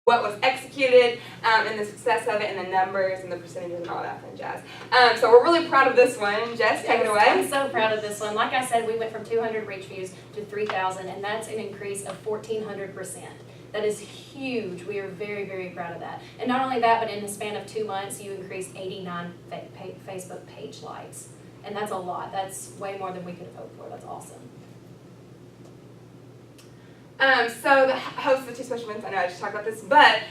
what was executed, and the success of it, and the numbers, and the percentages, and all that fun jazz. So we're really proud of this one. Jess, take it away. I'm so proud of this one. Like I said, we went from 200 reach views to 3,000, and that's an increase of 1,400%. That is huge. We are very, very proud of that. And not only that, but in the span of 2 months, you increased 89 Facebook page likes. And that's a lot. That's way more than we could have hoped for. That's awesome. So the hosts of the two special events, I know I just talked about this, but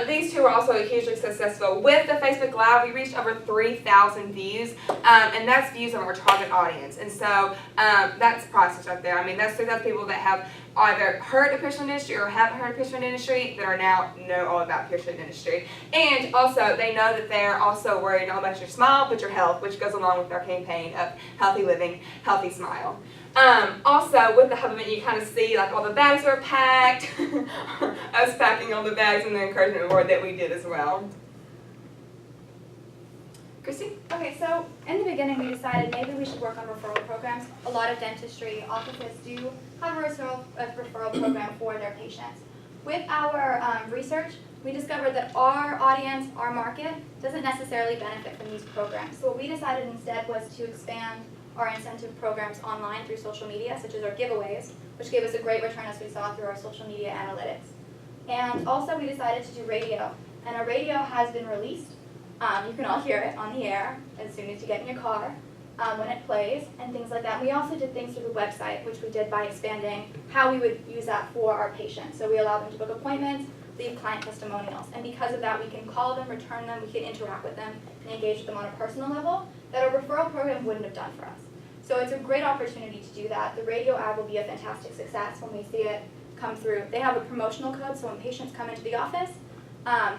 these two were also hugely successful. With the Facebook Live, we reached over 3,000 views, and that's views of our target audience. And so that's priceless right there. I mean, that's 3,000 people that have either heard of Pearson industry or haven't heard of Pearson industry that are now know all about Pearson industry. And also, they know that they're also worried not about your smile, but your health, which goes along with our campaign of healthy living, healthy smile. Also, with the hub event, you kind of see like all the bags were packed, us packing all the bags and the encouragement board that we did as well. Christy? Okay, so in the beginning we decided maybe we should work on referral programs. A lot of dentistry offices do have a referral program for their patients. With our research, we discovered that our audience, our market, doesn't necessarily benefit from these programs. So what we decided instead was to expand our incentive programs online through social media, such as our giveaways, which gave us a great return as we saw through our social media analytics. And also we decided to do radio, and our radio has been released. You can all hear it on the air as soon as you get in your car, when it plays, and things like that. We also did things through the website, which we did by expanding how we would use that for our patients. So we allow them to book appointments, leave client testimonials, and because of that we can call them, return them, we can interact with them, and engage with them on a personal level that a referral program wouldn't have done for us. So it's a great opportunity to do that. The radio ad will be a fantastic success when we see it come through. They have a promotional code, so when patients come into the office,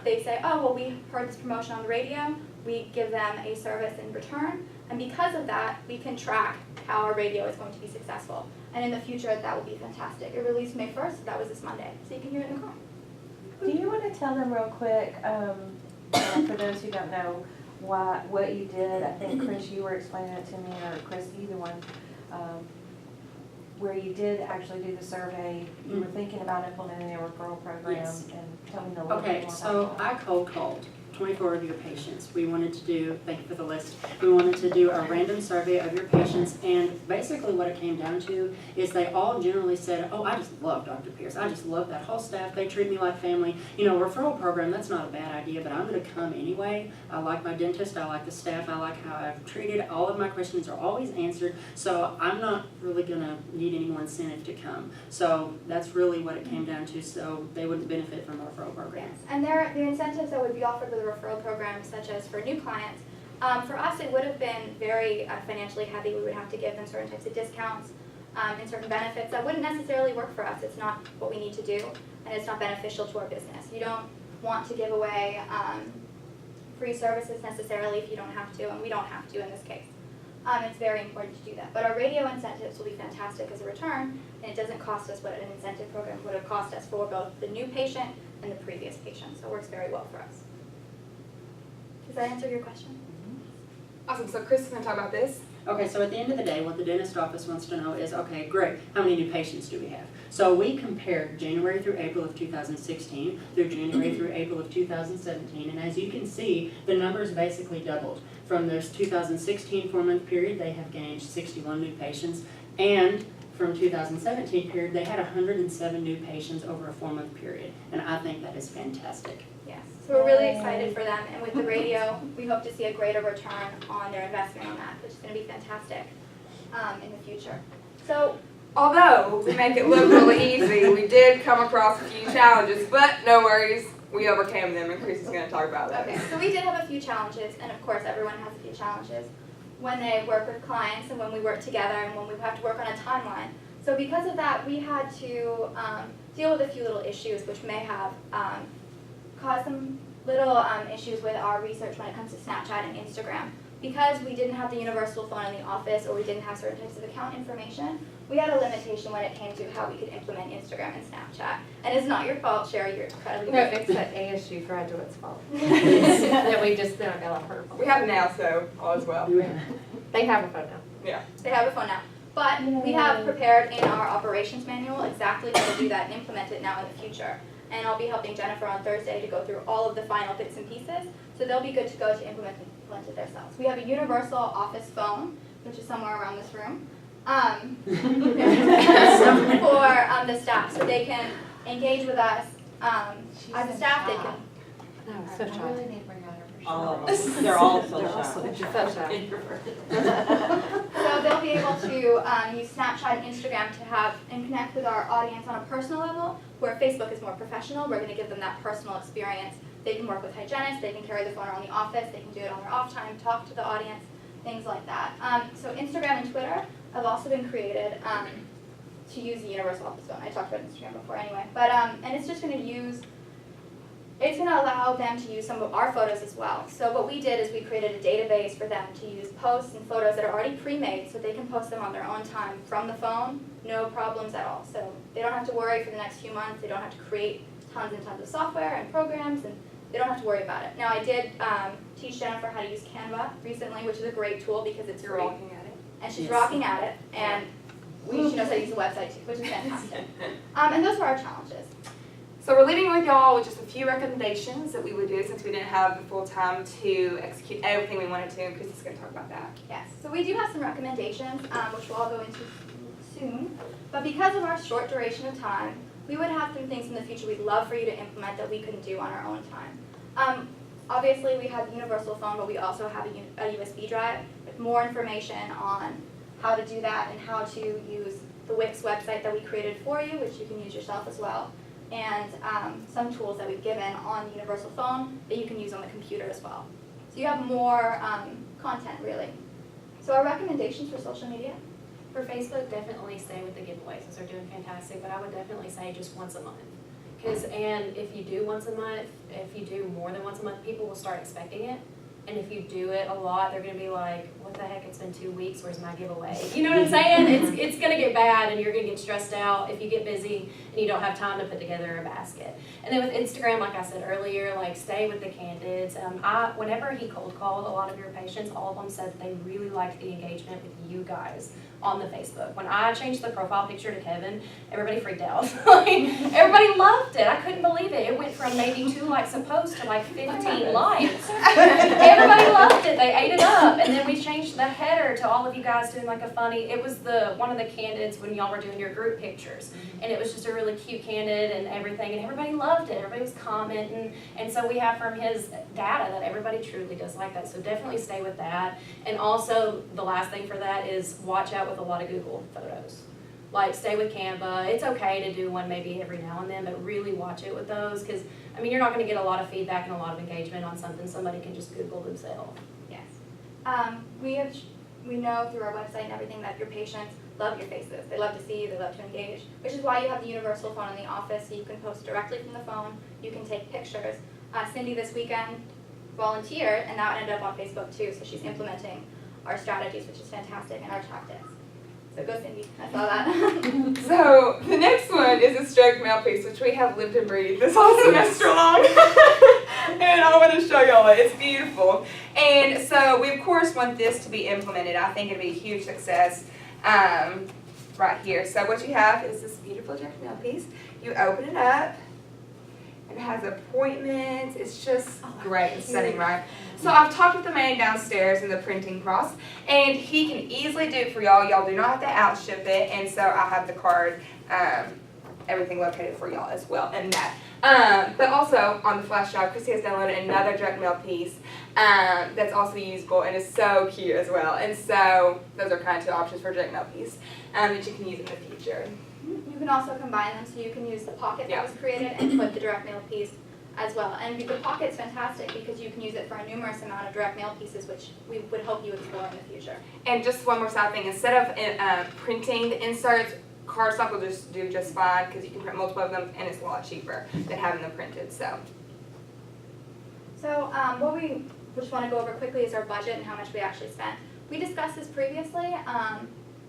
they say, oh, well, we heard this promotion on the radio. We give them a service in return, and because of that, we can track how our radio is going to be successful. And in the future, that will be fantastic. It released May 1st, so that was this Monday, so you can hear it in the car. Do you want to tell them real quick, for those who don't know, what you did? I think, Chris, you were explaining it to me, or Chris, either one, where you did actually do the survey. You were thinking about implementing a referral program, Yes. and tell me a little bit Okay, more about so that. I cold called 24 of your patients. We wanted to do, thank you for the list, we wanted to do a random survey of your patients, and basically what it came down to is they all generally said, oh, I just love Dr. Pierce. I just love that whole staff. They treat me like family. You know, referral program, that's not a bad idea, but I'm going to come anyway. I like my dentist. I like the staff. I like how I've treated. All of my questions are always answered, so I'm not really going to need any more incentive to come. So that's really what it came down to, so they would benefit from a referral program. Yes, and the incentives that would be offered with a referral program, such as for new clients, for us it would have been very financially heavy. We would have to give them certain types of discounts and certain benefits that wouldn't necessarily work for us. It's not what we need to do, and it's not beneficial to our business. You don't want to give away free services necessarily if you don't have to, and we don't have to in this case. It's very important to do that. But our radio incentives will be fantastic as a return, and it doesn't cost us what an incentive program would have cost us for both the new patient and the previous patient, so it works very well for us. Does that answer your question? Awesome. So Chris is going to talk about this. Okay, so at the end of the day, what the dentist office wants to know is, okay, great, how many new patients do we have? So we compared January through April of 2016 through January through April of 2017, and as you can see, the numbers basically doubled. From this 2016 4-month period, they have gained 61 new patients, and from 2017 period, they had 107 new patients over a 4-month period, and I think that is fantastic. Yes. So we're really excited for them, and with the radio, we hope to see a greater return on their investment on that, which is going to be fantastic in the future. So, Although we make it look really easy, we did come across a few challenges, but no worries, we overcame them, and Chris is going to talk about that. okay, so we did have a few challenges, and of course everyone has a few challenges when they work with clients and when we work together and when we have to work on a timeline. So because of that, we had to deal with a few little issues which may have caused some little issues with our research when it comes to Snapchat and Instagram. Because we didn't have the universal phone in the office, or we didn't have certain types of account information, we had a limitation when it came to how we could implement Instagram and Snapchat. And it's not your fault, Sherry, you're incredibly No, good. it's the ASU graduate's fault. That we just don't got off her phone. We have now, so all is well. They have a phone now. Yeah. They have a phone now. But we have prepared in our operations manual exactly how to do that and implement it now in the future. and I'll be helping Jennifer on Thursday to go through all of the final bits and pieces, so they'll be good to go to implement it themselves. We have a universal office phone, which is somewhere around this room, for the staff, so they can engage with us. As a staff, they can. No, so shy. need to bring out her. All of them, they're all so They're all shy. so shy. Introverted. So they'll be able to use Snapchat and Instagram to have and connect with our audience on a personal level, where Facebook is more professional. We're going to give them that personal experience. They can work with hygienists, they can carry the phone around the office, they can do it on their off time, talk to the audience, things like that. So Instagram and Twitter have also been created to use the universal office phone. I talked about Instagram before anyway. But and it's just going to allow them to use some of our photos as well. So what we did is we created a database for them to use posts and photos that are already pre-made, so they can post them on their own time from the phone, no problems at all. So they don't have to worry for the next few months. They don't have to create tons and tons of software and programs, and they don't have to worry about it. Now I did teach Jennifer how to use Canva recently, which is a great tool because it's You're free, looking at it. and she's Yes. rocking at it, and she knows how to use the website too, which is fantastic. And those were our challenges. So we're leaving with y'all with just a few recommendations that we would do since we didn't have the full time to execute everything we wanted to, and Christy's going to talk about that. Yes, so we do have some recommendations, which we'll all go into soon. But because of our short duration of time, we would have some things in the future we'd love for you to implement that we couldn't do on our own time. Obviously, we have the universal phone, but we also have a USB drive with more information on how to do that and how to use the Wix website that we created for you, which you can use yourself as well, and some tools that we've given on the universal phone that you can use on the computer as well. So you have more content, really. So our recommendations for social media? For Facebook, definitely stay with the giveaways, those are doing fantastic, but I would definitely say just once a month. And if you do once a month, if you do more than once a month, people will start expecting it. And if you do it a lot, they're gonna be like, what the heck, it's been 2 weeks, where's my giveaway? You know what I'm saying? It's gonna get bad and you're gonna get stressed out if you get busy and you don't have time to put together a basket. And then with Instagram, like I said earlier, like stay with the candidates. Whenever he cold called a lot of your patients, all of them said that they really liked the engagement with you guys on the Facebook. When I changed the profile picture to Kevin, everybody freaked out. Everybody loved it. I couldn't believe it. It went from maybe 2 likes a post to like 15 likes. Everybody loved it. They ate it up. And then we changed the header to all of you guys doing like a funny, it was one of the candidates when y'all were doing your group pictures. And it was just a really cute candidate and everything. And everybody loved it. Everybody was commenting. And so we have from his data that everybody truly does like that. So definitely stay with that. And also the last thing for that is watch out with a lot of Google photos. Like stay with Canva. It's okay to do one maybe every now and then, but really watch it with those because I mean, you're not going to get a lot of feedback and a lot of engagement on something somebody can just Google themselves. Yes. We know through our website and everything that your patients love your faces. They love to see you, they love to engage, which is why you have the universal phone in the office so you can post directly from the phone, you can take pictures. Cindy this weekend volunteered and that ended up on Facebook too, so she's implementing our strategies, which is fantastic, and our tactics. So go Cindy, I saw that. So the next one is a stroke mouthpiece, which we have lived and breathed this whole semester long. And I want to show y'all it. It's beautiful. And so we of course want this to be implemented. I think it'd be a huge success right here. So what you have is this beautiful stroke mouthpiece. You open it up. It has appointments. It's just great and stunning, right? So I've talked with the man downstairs in the printing press, and he can easily do it for y'all. Y'all do not have to outship it, and so I have the card, everything located for y'all as well, and that. But also on the flash drive, Christy has downloaded another direct mail piece that's also usable and is so cute as well. And so those are kind of 2 options for direct mail piece that you can use in the future. You can also combine them so you can use the pocket that was created and put the direct mail piece as well. And the pocket's fantastic because you can use it for a numerous amount of direct mail pieces, which we would hope you explore in the future. And just one more side thing, instead of printing the inserts, cardstock will just do just fine because you can print multiple of them and it's a lot cheaper than having them printed. So What we just want to go over quickly is our budget and how much we actually spent. We discussed this previously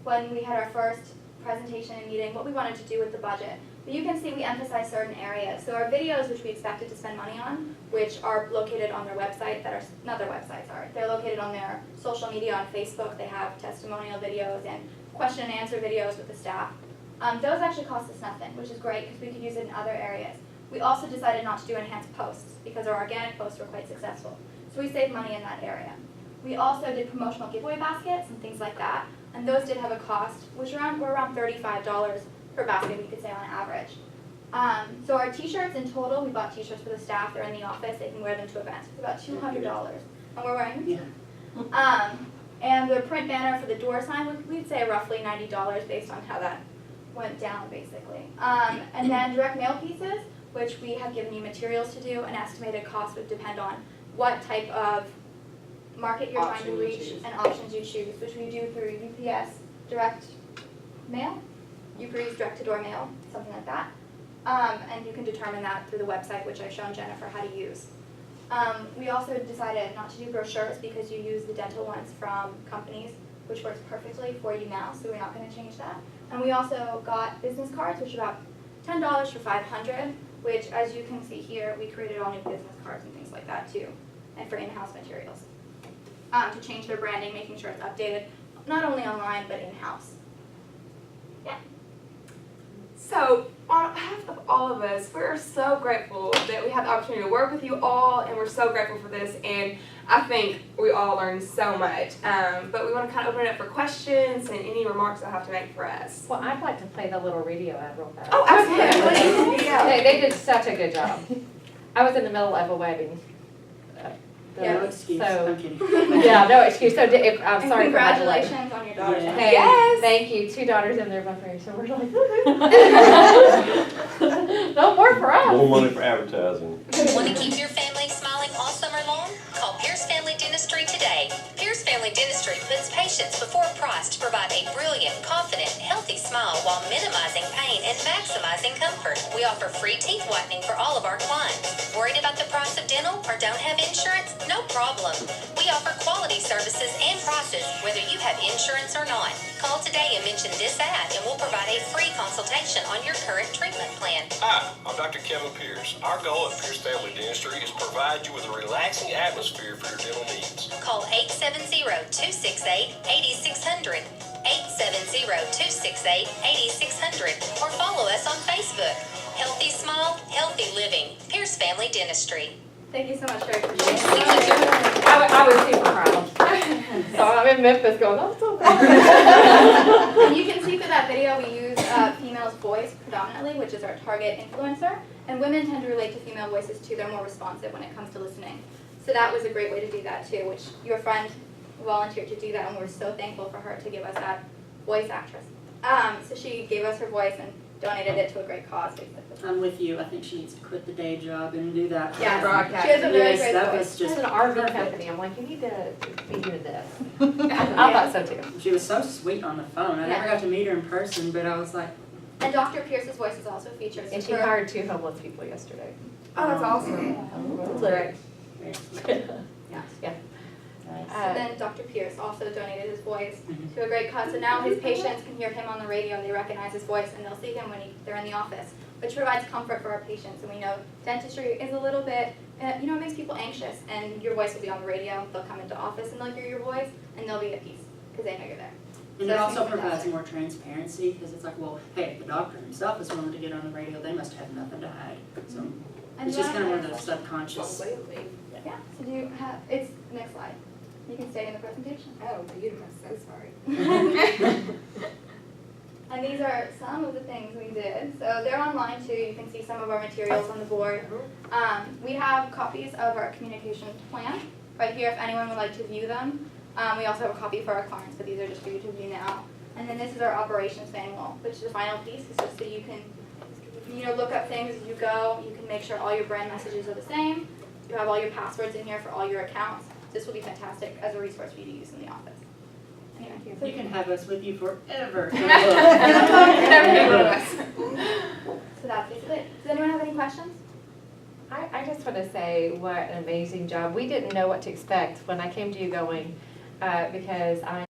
when we had our first presentation and meeting, what we wanted to do with the budget. But you can see we emphasize certain areas. So our videos, which we expected to spend money on, which are located on their website, they're located on their social media on Facebook. They have testimonial videos and question and answer videos with the staff. Those actually cost us nothing, which is great because we could use it in other areas. We also decided not to do enhanced posts because our organic posts were quite successful. So we saved money in that area. We also did promotional giveaway baskets and things like that, and those did have a cost, which were around $35 per basket, we could say on average. So our t-shirts in total, we bought t-shirts for the staff, they're in the office, they can wear them to events. It's about $200, and we're wearing them. Yeah. And the print banner for the door sign, we'd say roughly $90 based on how that went down, basically. And then direct mail pieces, which we have given you materials to do. An estimated cost would depend on what type of market you're trying to Option you reach choose. and options you choose, which we do through UPS direct mail, UPS direct-to-door mail, something like that. And you can determine that through the website, which I've shown Jennifer how to use. We also decided not to do brochures because you use the dental ones from companies, which works perfectly for you now, so we're not going to change that. And we also got business cards, which are about $10 for 500, which, as you can see here, we created all new business cards and things like that too, and for in-house materials. To change their branding, making sure it's updated, not only online, but in-house. So, on behalf of all of us, we're so grateful that we had the opportunity to work with you all, and we're so grateful for this, and I think we all learned so much. But we want to kind of open it up for questions and any remarks I have to make for us. Well, I'd like to play the little radio ad real fast. Oh, absolutely. They did such a good job. I was in the middle of a wedding. Yeah. No excuse, So- I'm kidding. Yeah, no excuse. So I'm And sorry for my delay. congratulations on your daughter's Yeah. wedding. Hey, Yes. thank you. 2 daughters and they're buffering, so we're like, no more for us. More money for advertising. Want to keep your family smiling all summer long? Call Pierce Family Dentistry today. Pierce Family Dentistry puts patients before price to provide a brilliant, confident, healthy smile while minimizing pain and maximizing comfort. We offer free teeth whitening for all of our clients. Worried about the price of dental or don't have insurance? No problem. We offer quality services and prices whether you have insurance or not. Call today and mention this ad and we'll provide a free consultation on your current treatment plan. Hi, I'm Dr. Kevin Pierce. Our goal at Pierce Family Dentistry is to provide you with a relaxing atmosphere for your dental needs. Call 870-268-8600, 870-268-8600, or follow us on Facebook. Healthy Smile, Healthy Living, Pierce Family Dentistry. Thank you so much, Sherry, for sharing. I was super proud. So I'm in Memphis going, I'm so proud. And you can see through that video, we use female's voice predominantly, which is our target influencer. And women tend to relate to female voices too. They're more responsive when it comes to listening. So that was a great way to do that too, which your friend volunteered to do that, and we're so thankful for her to give us that voice actress. So she gave us her voice and donated it to a great cause, basically. I'm with you, I think she needs to quit the day job and do that. Yes, Broadcast. she has a very Yes, great that voice. was This just is an RV perfect. company. I'm like, you need to be doing this. I thought so too. She was so sweet on the phone. I never Yeah. got to meet her in person, but I was like, And Dr. Pierce's voice is also featured. And she for- hired 2 homeless people yesterday. Oh, that's awesome. It's great. Yeah. Uh, And then Dr. Pierce also donated his voice Mhm. to a great cause. So now his patients can hear him on the radio and they recognize his voice and they'll see him when they're in the office, which provides comfort for our patients. And we know dentistry is a little bit, it makes people anxious. And your voice will be on the radio. They'll come into office and they'll hear your voice and they'll be at peace because they know you're there. and it That's also fantastic. provides more transparency, because it's like, well, hey, if the doctor himself is willing to get on the radio, they must have nothing to hide. So And it's just kind of one of one those subconscious. Completely. Yeah, so do you have, it's, next slide. You can stay in the presentation. Oh, beautiful. So sorry. And these are some of the things we did. So they're online too. You can see some of our materials on the board. We have copies of our communication plan right here if anyone would like to view them. We also have a copy for our clients, but these are just for you to view now. And then this is our operations manual, which is the final piece. It's just so you can, look up things as you go. You can make sure all your brand messages are the same. You have all your passwords in here for all your accounts. This will be fantastic as a resource for you to use in the office. Anyway, so You can have us with you forever. So that's basically it. Does anyone have any questions? I just want to say what an amazing job. We didn't know what to expect when I came to you going, because I